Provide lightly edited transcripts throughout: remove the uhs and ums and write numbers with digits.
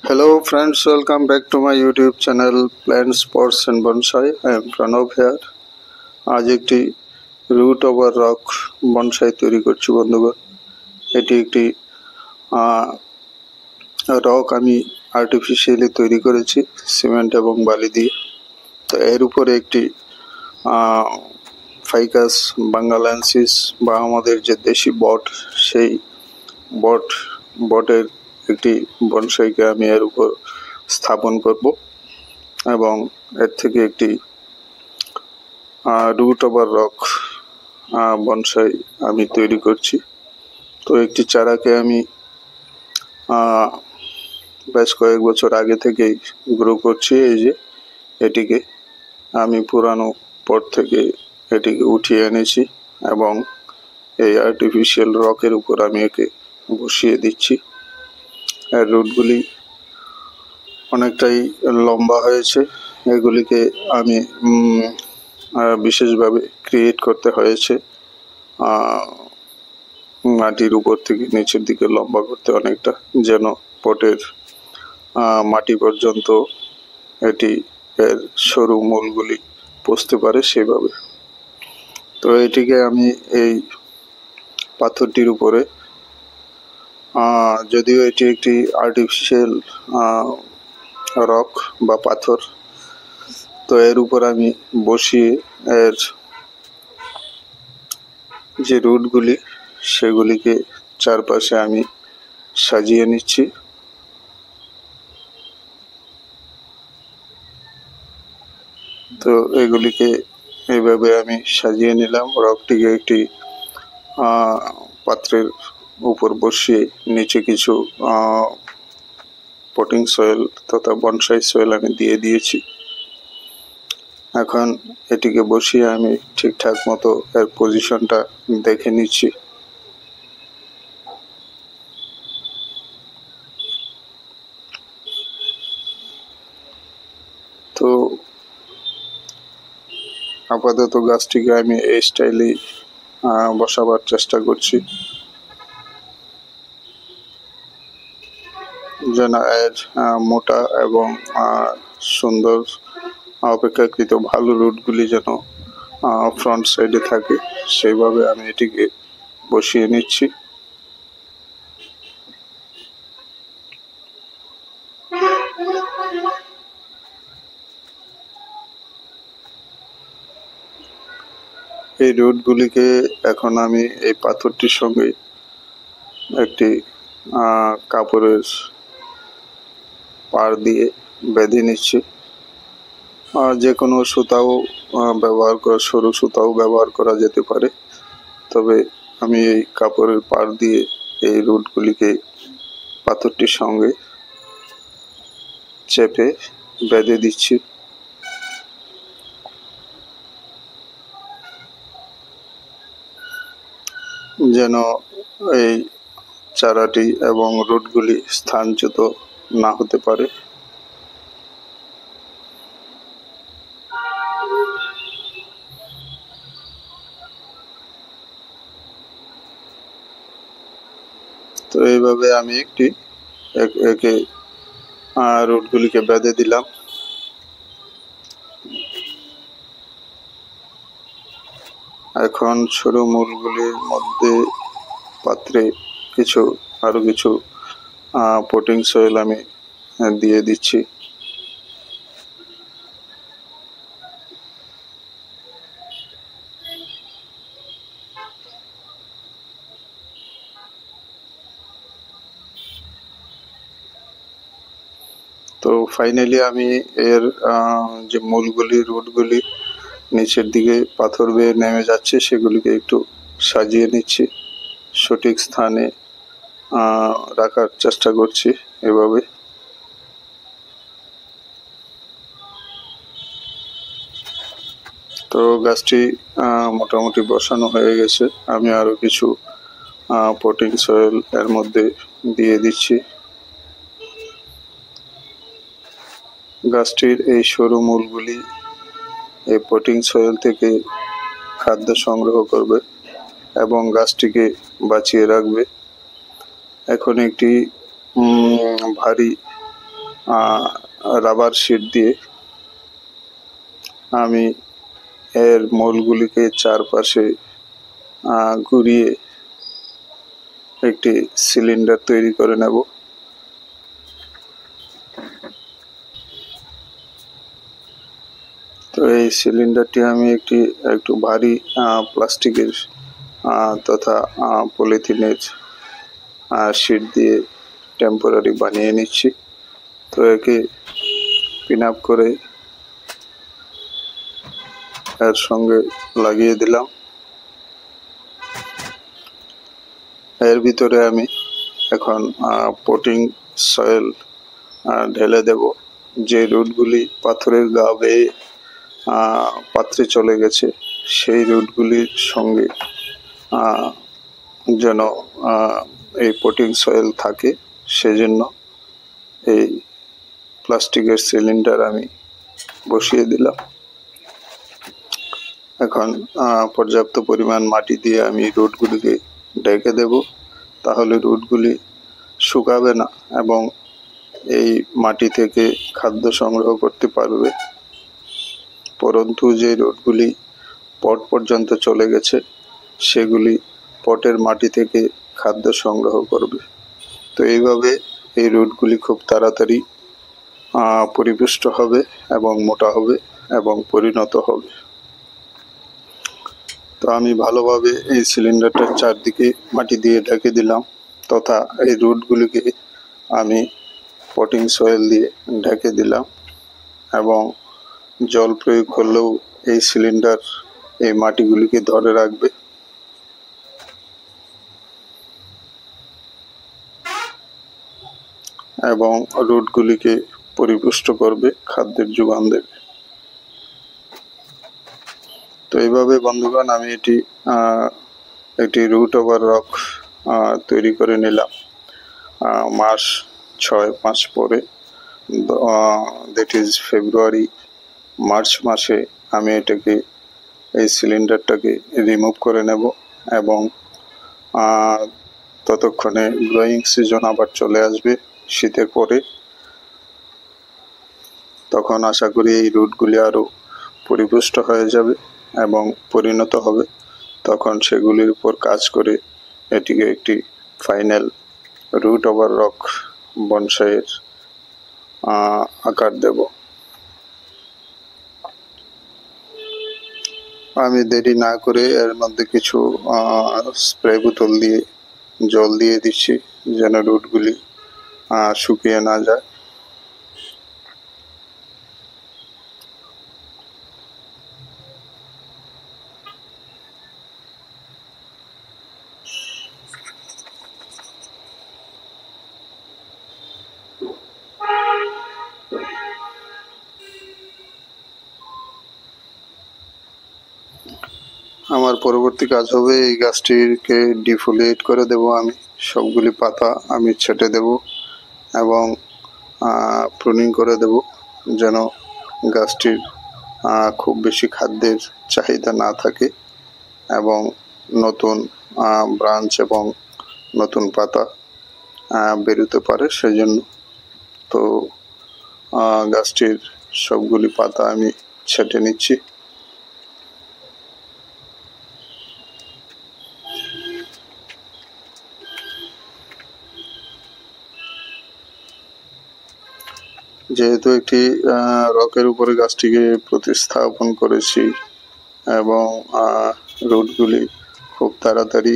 Hello friends, welcome back to my YouTube channel Plants, Pots and Bonsai. I am Pranav here. আজ একটি root over rock bonsai তৈরি করছি বন্ধুগণ। এটি একটি রক আমি আর্টিফিশিয়ালি তৈরি করেছি সিমেন্ট এবং বালি দিয়ে। তো এর উপরে একটি ফাইকাস বাঙ্গালান্সিস বা আমাদের যে দেশি বট, সেই বটের একটি বনসাইকে আমি এর উপর স্থাপন করব এবং এর থেকে একটি রুট ওভার রক বনসাই আমি তৈরি করছি। তো একটি চারাকে আমি বেশ কয়েক বছর আগে থেকেই গ্রো করছি। এই যে এটিকে আমি পুরানো পট থেকে এটিকে উঠিয়ে এনেছি এবং এই আর্টিফিশিয়াল রকের উপর আমি একে বসিয়ে দিচ্ছি। এর রুটগুলি অনেকটাই লম্বা হয়েছে। এগুলিকে আমি বিশেষভাবে ক্রিয়েট করতে হয়েছে। মাটির উপর থেকে নিচের দিকে লম্বা করতে অনেকটা, যেন পটের মাটি পর্যন্ত এটি এর সরু মূলগুলি পৌঁছতে পারে সেভাবে। তো এটিকে আমি এই পাথরটির উপরে, যদিও এটি একটি আর্টিফিশিয়াল রক বা পাথর, তো এর উপর আমি বসিয়ে এর যে রুটগুলি সেগুলিকে চারপাশে আমি সাজিয়ে নিচ্ছি। তো এগুলিকে এইভাবে আমি সাজিয়ে নিলাম। রকটিকে একটি পাত্রের উপর বসিয়ে নিচে কিছু পটিং সয়েল তথা বনসাই সয়েল আমি দিয়ে দিয়েছি। এখন এটিকে বসিয়ে আমি ঠিকঠাক মতো এর পজিশনটা দেখে নিচ্ছি। তো আপাতত গাছটিকে আমি এই স্টাইলেই বসাবার চেষ্টা করছি, যেন এর মোটা এবং সুন্দর অপেক্ষাকৃত ভালো রুটগুলি যেন ফ্রন্ট সাইডে থাকে, সেইভাবে আমি এটিকে বসিয়ে নিচ্ছি। এই রুটগুলিকে এখন আমি এই পাথরটির সঙ্গে একটি কাপড়ের পাড় দিয়ে বেঁধে নিচ্ছি। যে কোনো সুতাও ব্যবহার করা, সরু সুতাও ব্যবহার করা যেতে পারে, তবে আমি এই কাপড়ের পাড় দিয়ে এই রুটগুলিকে পাথরটির সঙ্গে চেপে বেঁধে দিচ্ছি। যেন এই চারাটি এবং রুটগুলি স্থানচ্যুত না হতে পারে। তো এইভাবে আমি একে রুটগুলিকে বেঁধে দিলাম। এখন সরু মূলগুলির মধ্যে পাত্রে আরো কিছু পটিং সয়েল আমি দিয়ে দিচ্ছি। তো ফাইনালি আমি এর যে মূলগুলি, রুটগুলি নিচের দিকে পাথর বেয়ে নেমে যাচ্ছে, সেগুলিকে একটু সাজিয়ে নিচ্ছি, সঠিক স্থানে রাখার চেষ্টা করছি এভাবে। তো গাছটি মোটামুটি বসানো হয়ে গেছে। আমি আরো কিছু পটিং সয়েল এর মধ্যে দিয়ে দিচ্ছি। গাছটির এই সরু মূলগুলি এই পটিং সয়েল থেকে খাদ্য সংগ্রহ করবে এবং গাছটিকে বাঁচিয়ে রাখবে। এখন একটি ভারী রাবার শিট দিয়ে আমি এর মোলগুলিকে চারপাশে ঘুরিয়ে একটি সিলিন্ডার তৈরি করে নেব। তো এই সিলিন্ডারটি আমি একটু ভারী প্লাস্টিকের তথা পলিথিনের শিট দিয়ে টেম্পোরারি বানিয়ে নিচ্ছি। তো একে পিন আপ করে এর সঙ্গে লাগিয়ে দিলাম। এর ভিতরে আমি এখন পটিং সয়েল ঢেলে দেব। যে রুটগুলি পাথরের গা বেয়ে পাত্রে চলে গেছে সেই রুটগুলির সঙ্গে যেন এই পটিং সয়েল থাকে, সেজন্য এই প্লাস্টিকের সিলিন্ডার আমি বসিয়ে দিলাম। এখন পর্যাপ্ত পরিমাণ মাটি দিয়ে আমি রুটগুলিকে ঢেকে দেব, তাহলে রুটগুলি শুকাবে না এবং এই মাটি থেকে খাদ্য সংগ্রহ করতে পারবে। পরন্তু যে রুটগুলি পট পর্যন্ত চলে গেছে সেগুলি পটের মাটি থেকে খাদ্য সংগ্রহ করবে। তো এইভাবে এই রুটগুলি খুব তাড়াতাড়ি পরিপুষ্ট হবে এবং মোটা হবে এবং পরিণত হবে। তো আমি ভালোভাবে এই সিলিন্ডারটার চারদিকে মাটি দিয়ে ঢেকে দিলাম, তথা এই রুটগুলিকে আমি পটিং সয়েল দিয়ে ঢেকে দিলাম এবং জল প্রয়োগ করলেও এই সিলিন্ডার এই মাটিগুলিকে ধরে রাখবে। এবং রুটগুলিকে পরিপুষ্ট করবে, খাদ্যের যোগান দেবে। তো এইভাবে বন্ধুগণ আমি একটি রুট ওভার রক তৈরি করে নিলাম। মাস 6 মাস পরে, দ্যাট ইজ ফেব্রুয়ারি মার্চ মাসে আমি এই সিলিন্ডারটাকে রিমুভ করে নেব এবং ততক্ষণে গ্রোয়িং সিজন আবার চলে আসবে শীতের পরে। তখন আশা করি এই রুটগুলি আরও পরিপুষ্ট হয়ে যাবে এবং পরিণত হবে। তখন সেগুলির উপর কাজ করে এটিকে একটি ফাইনাল রুট ওভার রক বনসাইয়ের আকার দেব। আমি দেরি না করে এর মধ্যে কিছু স্প্রে বোতল দিয়ে জল দিয়ে দিচ্ছি যেন রুটগুলি শুকিয়ে না যায়। আমার পরবর্তী কাজ হবে এই গাছটিকে ডিফোলিয়েট করে দেব। আমি সবগুলি পাতা আমি ছেটে দেব এবং প্রুনিং করে দেব যেন গাছটির খুব বেশি খাদ্যের চাহিদা না থাকে এবং নতুন ব্রাঞ্চ এবং নতুন পাতা বেরোতে পারে সেজন্য। তো গাছটির সবগুলি পাতা আমি ছেটে নিচ্ছি। যেহেতু একটি রকের উপরে গাছটিকে প্রতিস্থাপন করেছি এবং রুটগুলি খুব তাড়াতাড়ি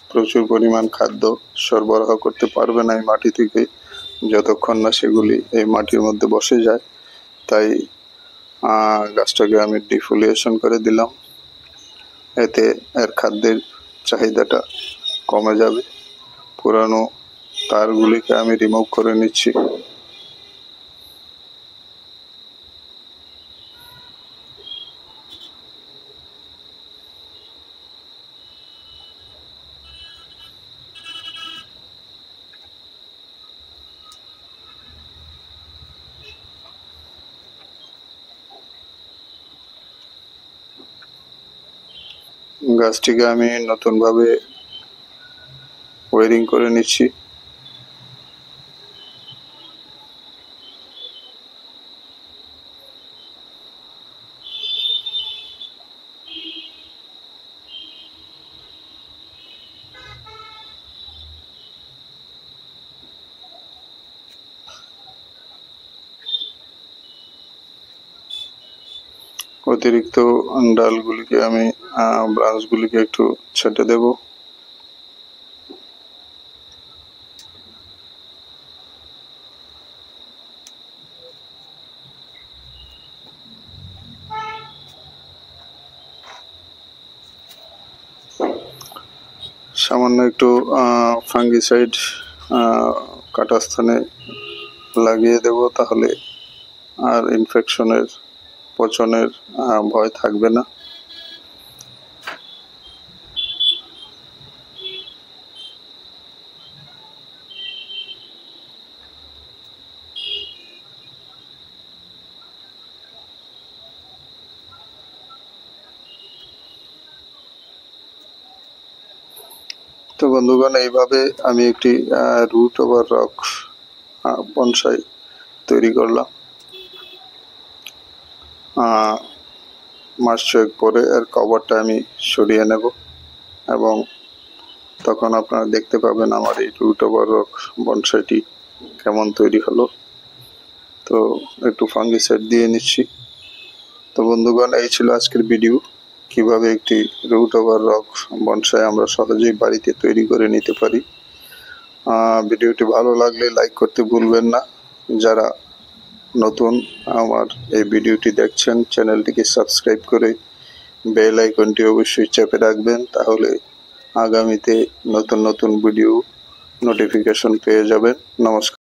প্রচুর পরিমাণ খাদ্য সরবরাহ করতে পারবে না এই মাটি থেকে যতক্ষণ না সেগুলি এই মাটির মধ্যে বসে যায়, তাই গাছটাকে আমি ডিফোলিয়েশন করে দিলাম। এতে এর খাদ্যের চাহিদাটা কমে যাবে। পুরানো তারগুলিকে আমি রিমুভ করে নিচ্ছি। গাছটিকে আমি নতুনভাবে ওয়ারিং করে নিচ্ছি অতিরিক্ত ডালগুলিকে আমি ব্রাঞ্চগুলিকে একটু ছেটে দেব। সামান্য একটু ফাঙ্গিসাইড কাটা স্থানে লাগিয়ে দেব, তাহলে আর ইনফেকশনের পচনের ভয় থাকবে না। তো বন্ধুগণ, এইভাবে আমি একটি রুট ওভার রক বনসাই তৈরি করলাম। মাস 6 পরে এর কভারটা আমি সরিয়ে নেব এবং তখন আপনারা দেখতে পাবেন আমার এই রুট ওভার রক বনসাইটি কেমন তৈরি হলো। তো একটু ফাঙ্গিসাইড দিয়ে নিচ্ছি। তো বন্ধুগণ, এই ছিল আজকের ভিডিও, কিভাবে একটি রুট ওভার রক বনসাই আমরা সহজেই বাড়িতে তৈরি করে নিতে পারি। ভিডিওটি ভালো লাগলে লাইক করতে ভুলবেন না। যারা নতুন আমার এই ভিডিওটি দেখছেন, চ্যানেলটিকে সাবস্ক্রাইব করে বেল আইকনটি অবশ্যই চেপে রাখবেন, তাহলে আগামীতে নতুন নতুন ভিডিও নোটিফিকেশন পেয়ে যাবেন। নমস্কার।